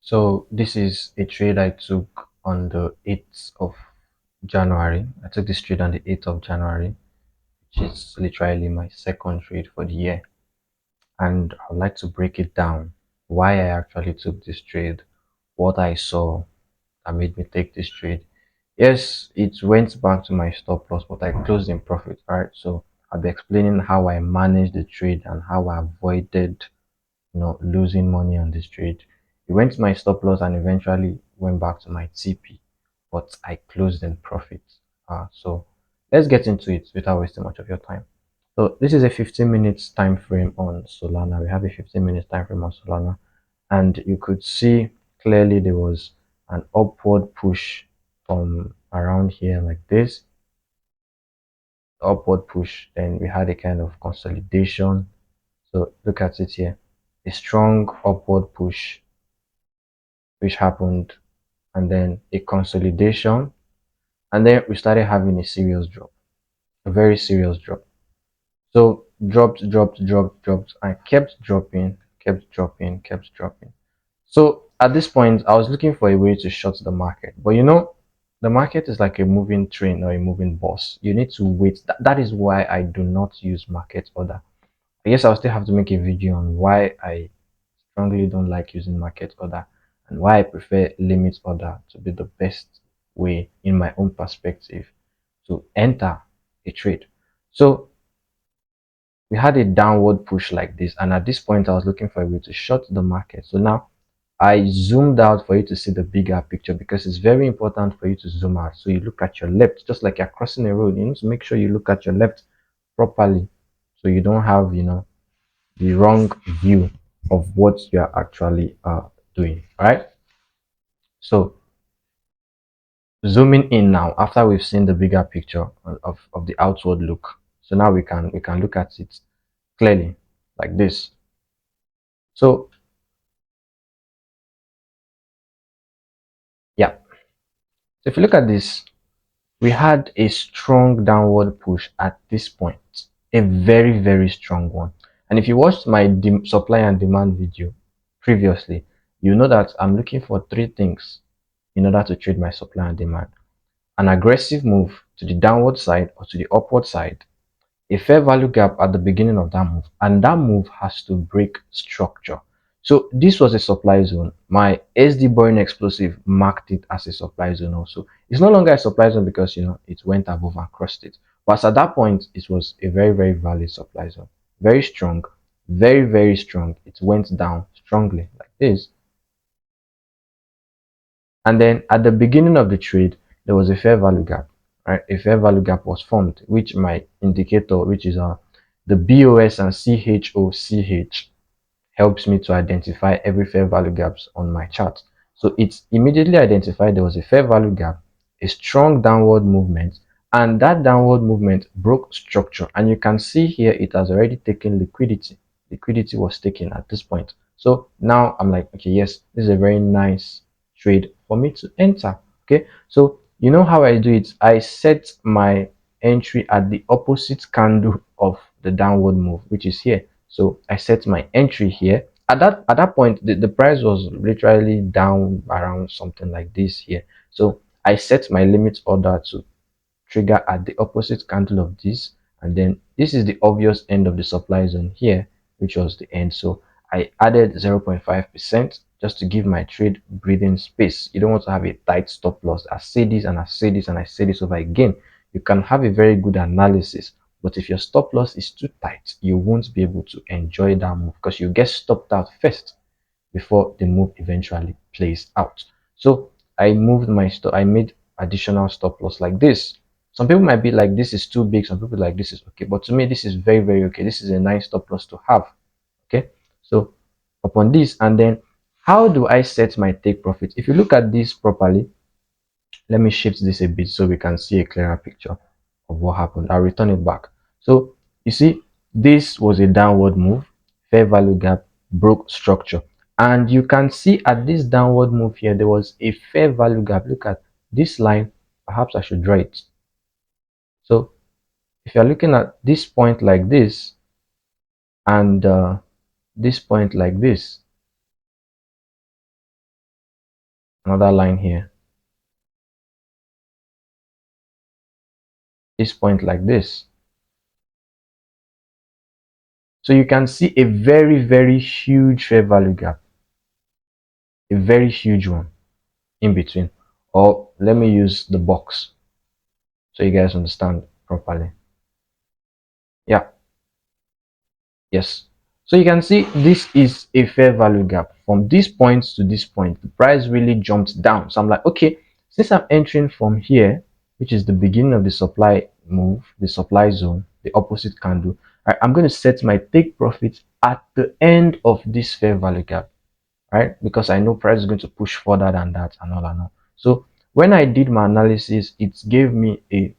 So this is a trade I took on the 8th of January. I took this trade on the 8th of January, which is literally my second trade for the year. And I'd like to break it down why I actually took this trade, what I saw that made me take this trade. Yes, it went back to my stop loss, but I closed in profit. All right, so I'll be explaining how I managed the trade and how I avoided losing money on this trade. It went to my stop loss and eventually went back to my TP, but I closed in profit. So let's get into it without wasting much of your time. So this is a 15 minutes time frame on Solana. We have a 15 minutes time frame on Solana, and you could see clearly there was an upward push from around here like this, upward push. Then we had a kind of consolidation. So look at it here, a strong upward push which happened, and then a consolidation, and then we started having a serious drop, a very serious drop. So dropped, and kept dropping, kept dropping, kept dropping. So at this point, I was looking for a way to short the market, but the market is like a moving train or a moving bus. You need to wait. That is why I do not use market order. I guess I'll still have to make a video on why I strongly don't like using market order and why I prefer limit order to be the best way in my own perspective to enter a trade. So we had a downward push like this, and at this point I was looking for a way to short the market. So now I zoomed out for you to see the bigger picture because it's very important for you to zoom out. So you look at your left, just like you're crossing a road. You need to make sure you look at your left properly so you don't have the wrong view of what you're actually doing. All right. So zooming in now after we've seen the bigger picture of the outward look. So now we can look at it clearly like this. So yeah. So if you look at this, we had a strong downward push at this point, a very, very strong one. And if you watched my supply and demand video previously, you know that I'm looking for three things in order to trade my supply and demand: an aggressive move to the downward side or to the upward side, a fair value gap at the beginning of that move, and that move has to break structure. So this was a supply zone. My SD boring explosive marked it as a supply zone also. It's no longer a supply zone because it went above and crossed it. But at that point, it was a very, very valid supply zone. Very strong, very, very strong. It went down strongly like this. And then at the beginning of the trade, there was a fair value gap, right? A fair value gap was formed, which my indicator, which is the BOS and CHOCH, helps me to identify every fair value gaps on my chart. So it immediately identified there was a fair value gap, a strong downward movement, and that downward movement broke structure. And you can see here it has already taken liquidity. Liquidity was taken at this point. So now I'm like, okay, yes, this is a very nice trade for me to enter. Okay, so you know how I do it? I set my entry at the opposite candle of the downward move, which is here. So I set my entry here. At that point, the price was literally down around something like this here. So I set my limit order to trigger at the opposite candle of this, and then this is the obvious end of the supply zone here, which was the end. So I added 0.5% just to give my trade breathing space. You don't want to have a tight stop loss. I say this and I say this and I say this over again. You can have a very good analysis, but if your stop loss is too tight, you won't be able to enjoy that move because you get stopped out first before the move eventually plays out. So I moved my stop, I made additional stop loss like this. Some people might be like, this is too big. Some people like, this is okay. But to me, this is very, very okay. This is a nice stop loss to have. Okay. So upon this, and then how do I set my take profit? If you look at this properly, let me shift this a bit so we can see a clearer picture of what happened. I'll return it back. So you see, this was a downward move, fair value gap, broke structure. And you can see at this downward move here, there was a fair value gap. Look at this line. Perhaps I should draw it. So if you're looking at this point like this and this point like this, another line here, this point like this. So you can see a very, very huge fair value gap, a very huge one in between. Or let me use the box so you guys understand properly. Yeah, yes. So you can see this is a fair value gap. From this point to this point, the price really jumped down. So I'm like, okay, since I'm entering from here, which is the beginning of the supply move, the supply zone, the opposite candle, I'm going to set my take profit at the end of this fair value gap, right? Because I know price is going to push further than that and all and all. So when I did my analysis, it gave me a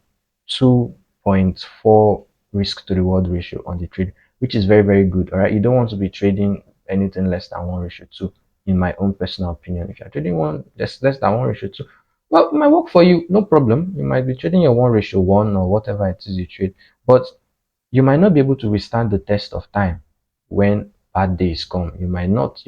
2.4 risk to reward ratio on the trade, which is very, very good. All right. You don't want to be trading anything less than 1:2, in my own personal opinion. If you're trading one less than 1:2, well, it might work for you, no problem. You might be trading your 1:1 or whatever it is you trade, but you might not be able to withstand the test of time when bad days come. You might not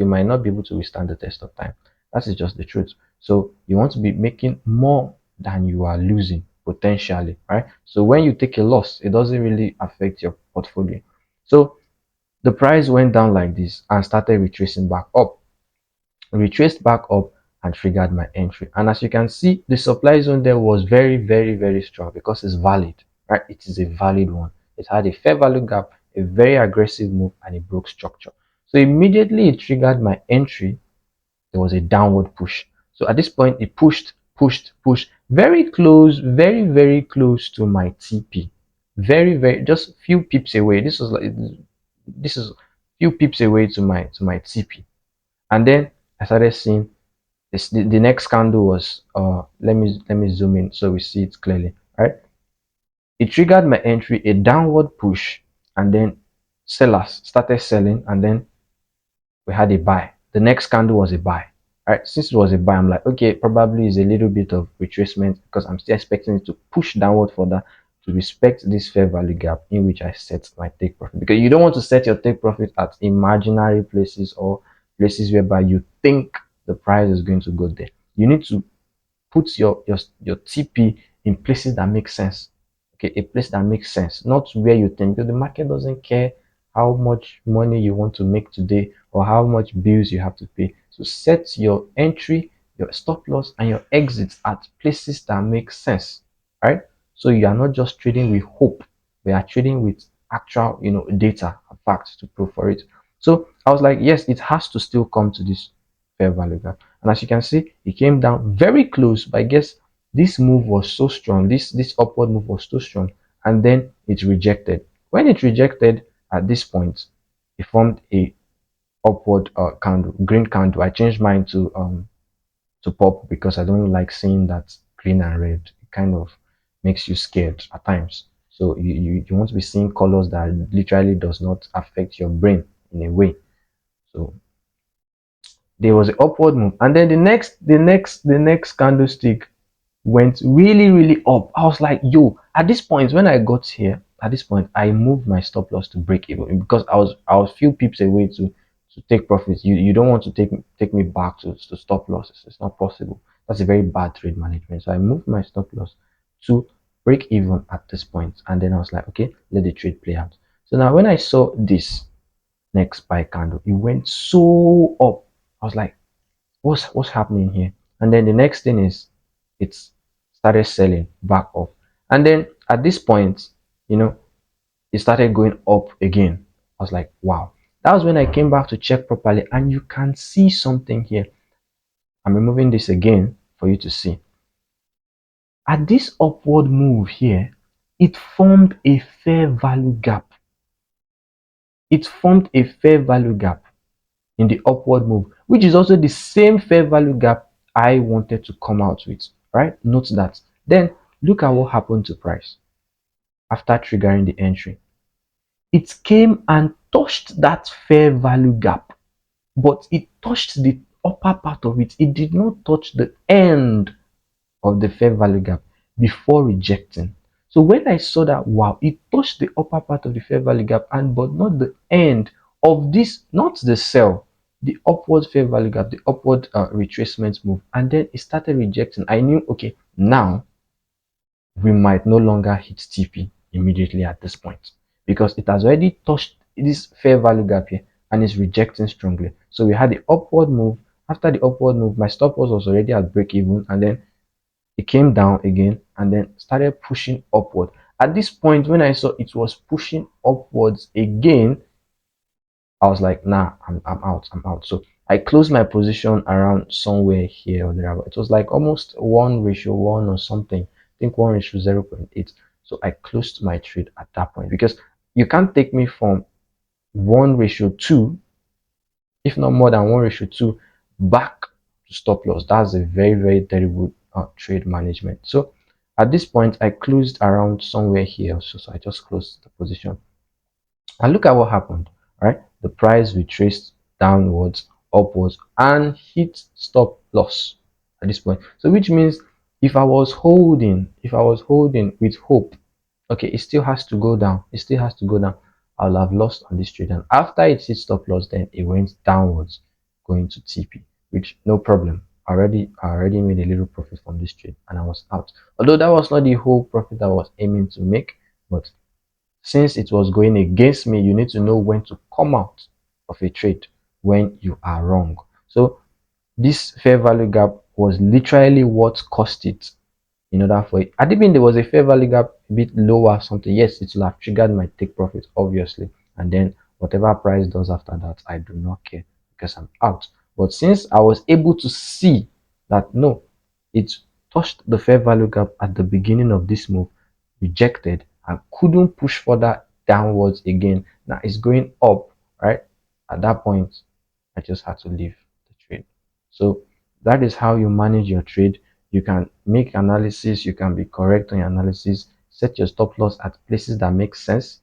be able to withstand the test of time. That is just the truth. So you want to be making more than you are losing potentially, right? So when you take a loss, it doesn't really affect your portfolio. So the price went down like this and started retracing back up, retraced back up and triggered my entry. And as you can see, the supply zone there was very, very, very strong because it's valid, right? It is a valid one. It had a fair value gap, a very aggressive move, and it broke structure. So immediately it triggered my entry. There was a downward push. So at this point, it pushed, pushed, pushed, very close, very, very close to my TP. Very, very, just few pips away. This is few pips away to my TP. And then I started seeing this, the next candle was let me zoom in so we see it clearly, right? It triggered my entry, a downward push, and then sellers started selling, and then we had a buy. The next candle was a buy. Right, since it was a buy, I'm like, okay, probably is a little bit of retracement because I'm still expecting it to push downward further to respect this fair value gap in which I set my take profit. Because you don't want to set your take profit at imaginary places or places whereby you think the price is going to go there. You need to put your TP in places that make sense. Okay, a place that makes sense, not where you think, because the market doesn't care how much money you want to make today or how much bills you have to pay. So set your entry, your stop loss, and your exits at places that make sense. Right? So you are not just trading with hope, we are trading with actual, data and facts to prove for it. So I was like, yes, it has to still come to this fair value gap. And as you can see, it came down very close, but I guess this move was so strong, this upward move was so strong, and then it rejected. When it rejected at this point, it formed a upward candle, green candle. I changed mine to pop because I don't like seeing that green and red. It kind of makes you scared at times. So you want to be seeing colors that literally does not affect your brain in a way. So there was an upward move, and then the next candlestick went really, really up. I was like, yo, at this point, when I got here, at this point, I moved my stop loss to break even because I was few pips away to take profits. You don't want to take me back to stop losses. It's not possible. That's a very bad trade management. So I moved my stop loss to break even at this point, and then I was like, okay, let the trade play out. So now when I saw this next buy candle, it went so up. I was like, what's happening here? And then the next thing is it's started selling back up. And then at this point, you know, it started going up again. I was like, wow. That was when I came back to check properly, and you can see something here. I'm removing this again for you to see. At this upward move here, it formed a fair value gap. It formed a fair value gap in the upward move, which is also the same fair value gap I wanted to come out with, right? Note that. Then look at what happened to price after triggering the entry. It came and touched that fair value gap, but it touched the upper part of it. It did not touch the end of the fair value gap before rejecting. So when I saw that, wow, it touched the upper part of the fair value gap and but not the end of this, not the sell. the upward fair value gap, the upward retracement move, and then it started rejecting. I knew, okay, now we might no longer hit TP immediately at this point because it has already touched this fair value gap here and is rejecting strongly. So we had the upward move. After the upward move, my stop loss was already at break even, and then it came down again and then started pushing upward. At this point, when I saw it was pushing upwards again, I was like, nah, I'm out, I'm out. So I closed my position around somewhere here or there. It was like almost 1:1 or something. I think 1:0.8. So I closed my trade at that point because you can't take me from 1:2, if not more than 1:2, back to stop loss. That's a very, very terrible trade management. So at this point, I closed around somewhere here. So I just closed the position. And look at what happened, right? The price retraced downwards, upwards, and hit stop loss at this point. So which means if I was holding with hope, okay, it still has to go down. It still has to go down. I'll have lost on this trade. And after it hit stop loss, then it went downwards, going to TP, which no problem. I already made a little profit from this trade and I was out. Although that was not the whole profit I was aiming to make, but since it was going against me, you need to know when to come out of a trade when you are wrong. So this fair value gap was literally what cost it in order for it. Had it been there was a fair value gap a bit lower, something, yes, it will have triggered my take profit, obviously. And then whatever price does after that, I do not care because I'm out. But since I was able to see that no, it touched the fair value gap at the beginning of this move, rejected, and couldn't push further downwards again. Now it's going up, right? At that point, I just had to leave the trade. So that is how you manage your trade. You can make analysis, you can be correct on your analysis, set your stop loss at places that make sense,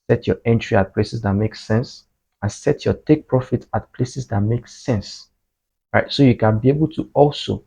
set your entry at places that make sense, and set your take profit at places that make sense. Right? So you can be able to also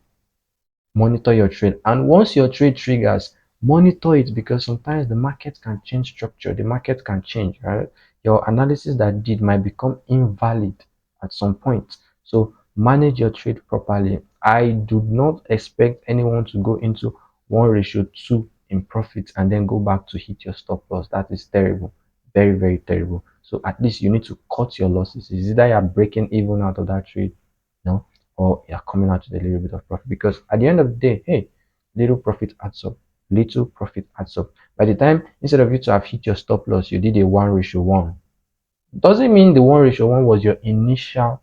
monitor your trade. And once your trade triggers, monitor it because sometimes the market can change structure, the market can change, right? Your analysis that did might become invalid at some point. So manage your trade properly. I do not expect anyone to go into 1:2 in profit and then go back to hit your stop loss. That is terrible. Very, very terrible. So at least you need to cut your losses. Is either you're breaking even out of that trade, no, or you're coming out with a little bit of profit, because at the end of the day, hey, little profit adds up, little profit adds up. By the time, instead of you to have hit your stop loss, you did a 1:1, doesn't mean the 1:1 was your initial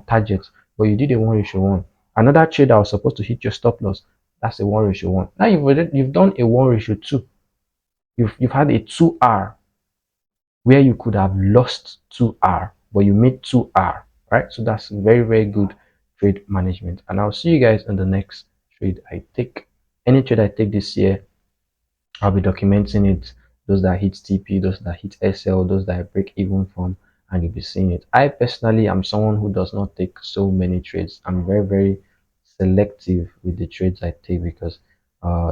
target, but you did a 1:1. Another trade that was supposed to hit your stop loss, that's a 1:1. Now you've done a 1:2. You've had a 2R where you could have lost 2R, but you made 2R, right? So that's very, very good trade management. And I'll see you guys in the next trade I take. Any trade I take this year, I'll be documenting it. Those that hit TP, those that hit SL, those that I break even from, and you'll be seeing it. I personally am someone who does not take so many trades. I'm very, very selective with the trades I take because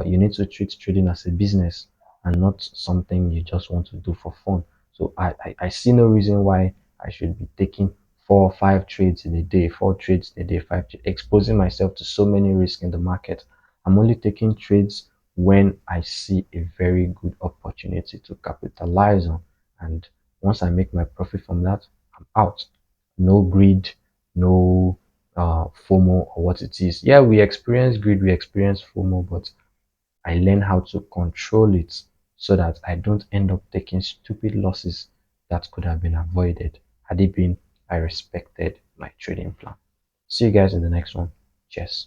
you need to treat trading as a business and not something you just want to do for fun. So I see no reason why I should be taking 4 or 5 trades in a day, 4 trades in a day, exposing myself to so many risks in the market. I'm only taking trades when I see a very good opportunity to capitalize on. And once I make my profit from that, I'm out. No greed, no FOMO or what it is. Yeah, we experience greed, we experience FOMO, but I learn how to control it so that I don't end up taking stupid losses that could have been avoided had it been I respected my trading plan. See you guys in the next one. Cheers.